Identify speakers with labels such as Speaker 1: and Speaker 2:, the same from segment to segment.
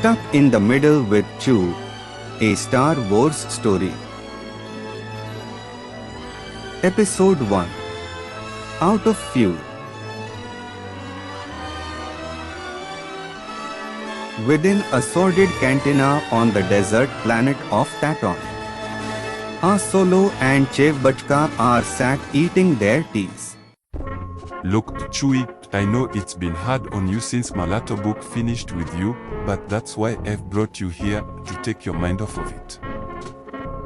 Speaker 1: Stuck in the Middle with Chew, a Star Wars story. Episode 1. Out of Fuel. Within a sordid cantina on the desert planet of Taton, Han Solo and Chewbacca are sat eating their teas.
Speaker 2: Look, Chewie, I know it's been hard on you since Malato book finished with you, but that's why I've brought you here, to take your mind off of it.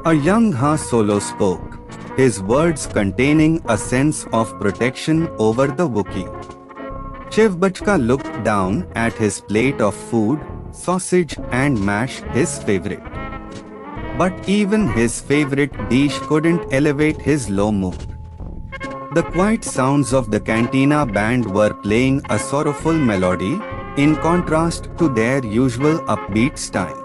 Speaker 1: A young Han Solo spoke, his words containing a sense of protection over the Wookiee. Chewbacca looked down at his plate of food, sausage and mash, his favorite. But even his favorite dish couldn't elevate his low mood. The quiet sounds of the cantina band were playing a sorrowful melody, in contrast to their usual upbeat style.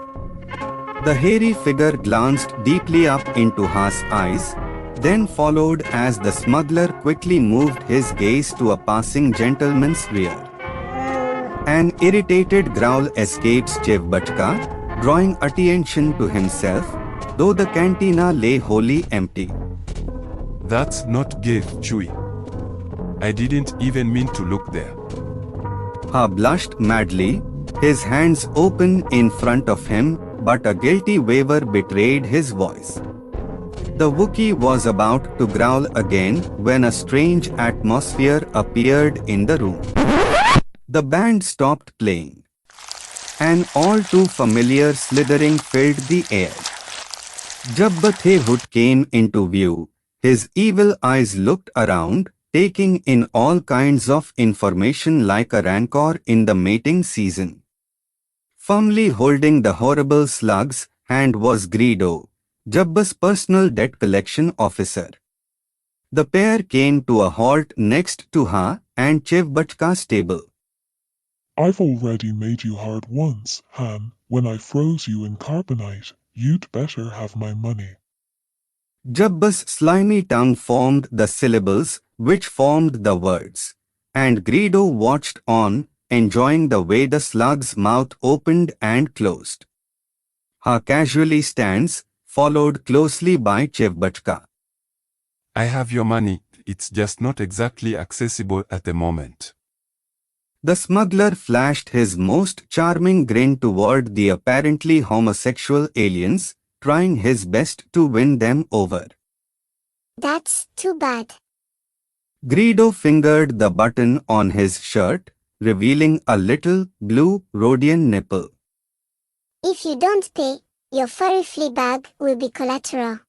Speaker 1: The hairy figure glanced deeply up into Han's eyes, then followed as the smuggler quickly moved his gaze to a passing gentleman's rear. An irritated growl escapes Chewbacca, drawing attention to himself, though the cantina lay wholly empty.
Speaker 2: That's not gay, Chewie. I didn't even mean to look there.
Speaker 1: Ha blushed madly, his hands open in front of him, but a guilty waver betrayed his voice. The Wookiee was about to growl again when a strange atmosphere appeared in the room. The band stopped playing. An all too familiar slithering filled the air. Jabba the Hutt came into view. His evil eyes looked around, taking in all kinds of information like a rancor in the mating season. Firmly holding the horrible slug's hand was Greedo, Jabba's personal debt collection officer. The pair came to a halt next to Han and Chewbacca's table.
Speaker 3: I've already made you hard once, Han. When I froze you in carbonite, you'd better have my money.
Speaker 1: Jabba's slimy tongue formed the syllables which formed the words, and Greedo watched on, enjoying the way the slug's mouth opened and closed. Ha casually stands, followed closely by Chewbacca.
Speaker 2: I have your money, it's just not exactly accessible at the moment.
Speaker 1: The smuggler flashed his most charming grin toward the apparently homosexual aliens, trying his best to win them over.
Speaker 4: That's too bad.
Speaker 1: Greedo fingered the button on his shirt, revealing a little blue Rhodian nipple.
Speaker 4: If you don't pay, your furry flea bag will be collateral.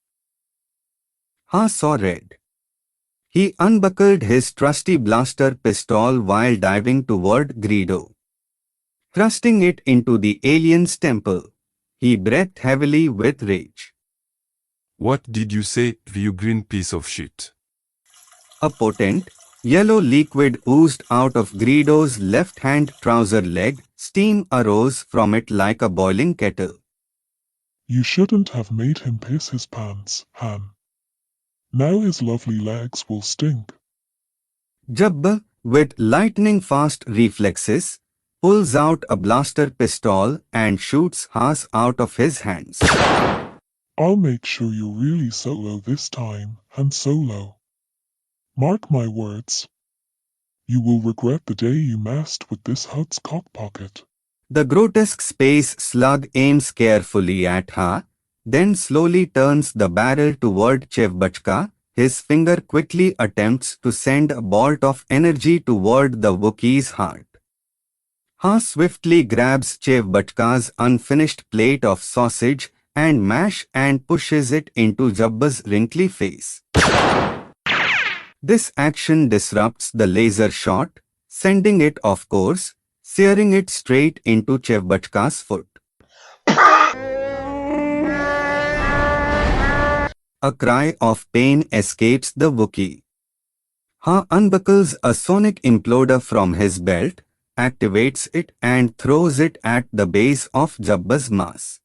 Speaker 1: Han saw red. He unbuckled his trusty blaster pistol while diving toward Greedo. Thrusting it into the alien's temple, he breathed heavily with rage.
Speaker 2: What did you say, you green piece of shit?
Speaker 1: A potent, yellow liquid oozed out of Greedo's left-hand trouser leg, steam arose from it like a boiling kettle.
Speaker 3: You shouldn't have made him piss his pants, Han. Now his lovely legs will stink.
Speaker 1: Jabba, with lightning-fast reflexes, pulls out a blaster pistol and shoots Han's out of his hands.
Speaker 3: I'll make sure you're really solo this time, Han Solo. Mark my words. You will regret the day you messed with this Hutt's cockpocket.
Speaker 1: The grotesque space slug aims carefully at Han, then slowly turns the barrel toward Chewbacca. His finger quickly attempts to send a bolt of energy toward the Wookiee's heart. Han swiftly grabs Chewbacca's unfinished plate of sausage and mash and pushes it into Jabba's wrinkly face. This action disrupts the laser shot, sending it off course, searing it straight into Chewbacca's foot. A cry of pain escapes the Wookiee. Han unbuckles a sonic imploder from his belt, activates it and throws it at the base of Jabba's mass.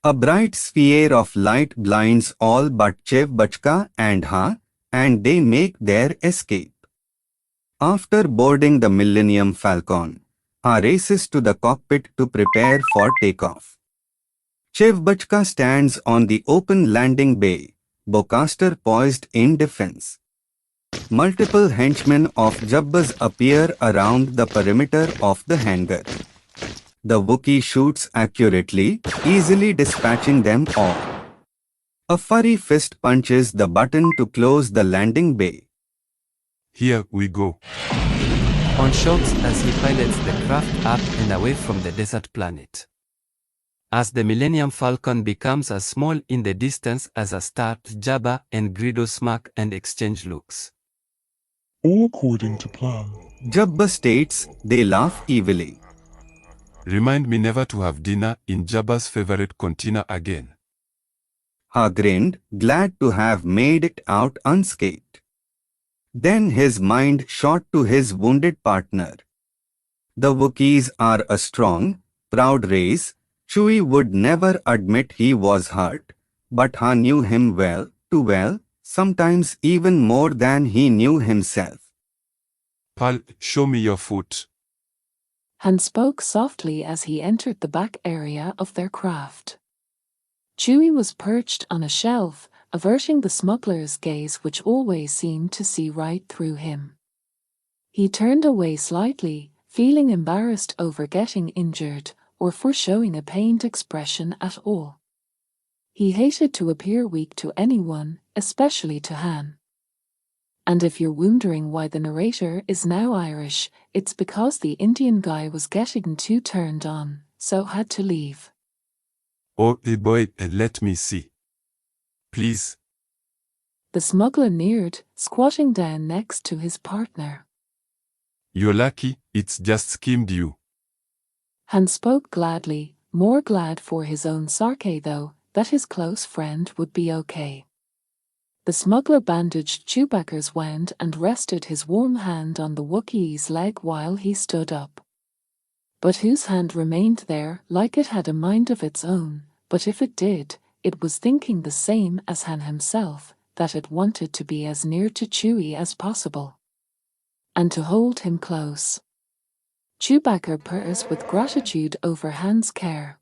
Speaker 1: A bright sphere of light blinds all but Chewbacca and Han, and they make their escape. After boarding the Millennium Falcon, Ha races to the cockpit to prepare for takeoff. Chevbachka stands on the open landing bay, bowcaster poised in defense. Multiple henchmen of Jabbas appear around the perimeter of the hangar. The Wookiee shoots accurately, easily dispatching them all. A furry fist punches the button to close the landing bay.
Speaker 2: Here we go.
Speaker 5: On shouts as he pilots the craft up and away from the desert planet. As the Millennium Falcon becomes as small in the distance as a star, Jabba and Greedo smirk and exchange looks.
Speaker 3: All according to plan.
Speaker 1: Jabba states, they laugh evilly.
Speaker 2: Remind me never to have dinner in Jabba's favorite container again.
Speaker 1: Ha grinned, glad to have made it out unscathed. Then his mind shot to his wounded partner. The Wookiees are a strong, proud race. Chewie would never admit he was hurt, but Ha knew him well, too well, sometimes even more than he knew himself.
Speaker 2: Pal, show me your foot.
Speaker 6: Han spoke softly as he entered the back area of their craft. Chewie was perched on a shelf, averting the smuggler's gaze which always seemed to see right through him. He turned away slightly, feeling embarrassed over getting injured, or for showing a pained expression at all. He hated to appear weak to anyone, especially to Han. And if you're wondering why the narrator is now Irish, it's because the Indian guy was getting too turned on, so had to leave.
Speaker 2: Oh, boy, let me see. Please.
Speaker 6: The smuggler neared, squatting down next to his partner.
Speaker 2: You're lucky, it's just skimmed you.
Speaker 6: Han spoke gladly, more glad for his own sake though, that his close friend would be okay. The smuggler bandaged Chewbacca's wound and rested his warm hand on the Wookiee's leg while he stood up. But whose hand remained there like it had a mind of its own, but if it did, it was thinking the same as Han himself, that it wanted to be as near to Chewie as possible. And to hold him close. Chewbacca purrs with gratitude over Han's care.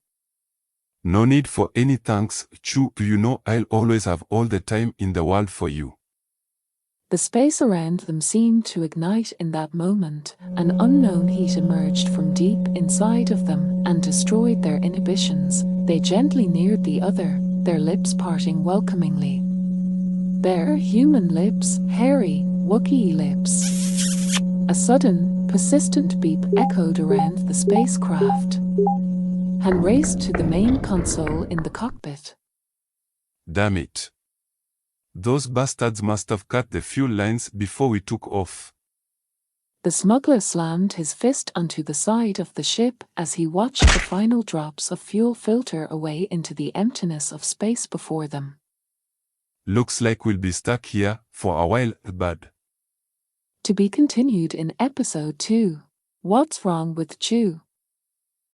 Speaker 2: No need for any thanks, Chew. You know I'll always have all the time in the world for you.
Speaker 6: The space around them seemed to ignite in that moment. An unknown heat emerged from deep inside of them and destroyed their inhibitions. They gently neared the other, their lips parting welcomingly. Bare human lips, hairy, Wookiee lips. A sudden, persistent beep echoed around the spacecraft. Han raced to the main console in the cockpit.
Speaker 2: Damn it. Those bastards must have cut the fuel lines before we took off.
Speaker 6: The smuggler slammed his fist onto the side of the ship as he watched the final drops of fuel filter away into the emptiness of space before them.
Speaker 2: Looks like we'll be stuck here for a while, bud.
Speaker 6: To be continued in episode 2. What's wrong with Chew?